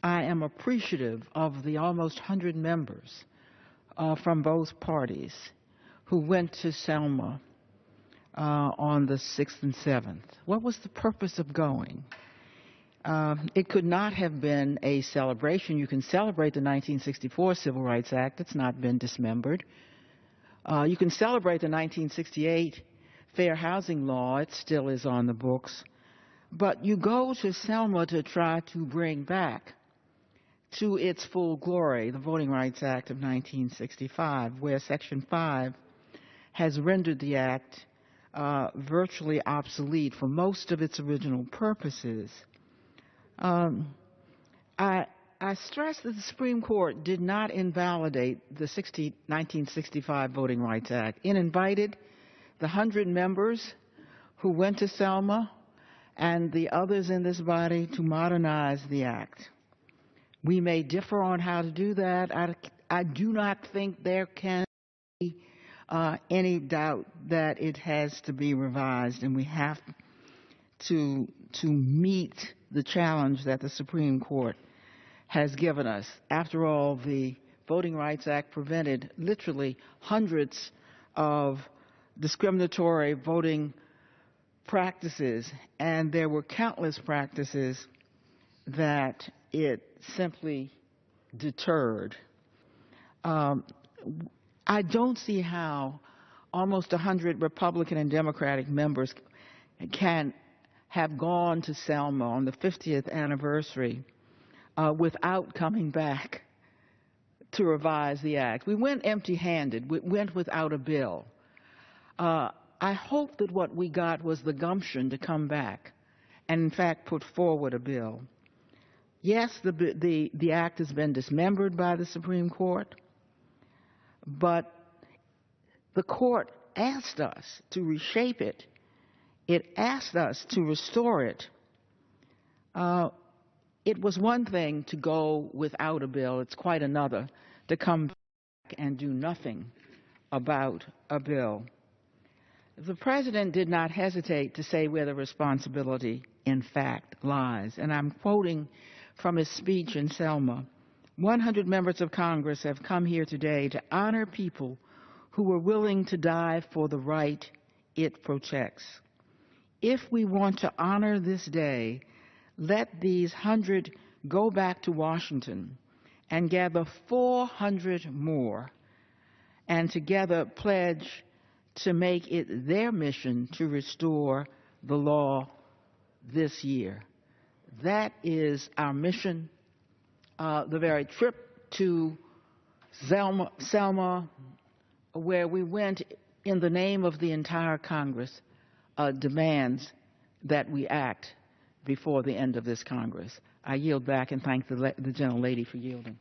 I am appreciative of the almost 100 members from both parties who went to Selma on the 6th and 7th. What was the purpose of going? It could not have been a celebration. You can celebrate the 1964 Civil Rights Act. It's not been dismembered. You can celebrate the 1968 Fair Housing Law. It still is on the books. But you go to Selma to try to bring back to its full glory the Voting Rights Act of 1965, where Section 5 has rendered the act virtually obsolete for most of its original purposes. I stress that the Supreme Court did not invalidate the 1965 Voting Rights Act. It invited the 100 members who went to Selma and the others in this body to modernize the act. We may differ on how to do that. I do not think there can be any doubt that it has to be revised, and we have to meet the challenge that the Supreme Court has given us. After all, the Voting Rights Act prevented literally hundreds of discriminatory voting practices, and there were countless practices that it simply deterred. I don't see how almost 100 Republican and Democratic members can have gone to Selma on the 50th anniversary without coming back to revise the act. We went empty-handed. We went without a bill. I hope that what we got was the gumption to come back and, in fact, put forward a bill. Yes, the act has been dismembered by the Supreme Court, but the court asked us to reshape it. It asked us to restore it. It was one thing to go without a bill. It's quite another to come back and do nothing about a bill. The President did not hesitate to say where the responsibility, in fact, lies. And I'm quoting from his speech in Selma. 100 members of Congress have come here today to honor people who were willing to die for the right it protects. If we want to honor this day, let these 100 go back to Washington and gather 400 more, and together pledge to make it their mission to restore the law this year. That is our mission. The very trip to Selma, where we went in the name of the entire Congress, demands that we act before the end of this Congress. I yield back and thank the gentlelady for yielding.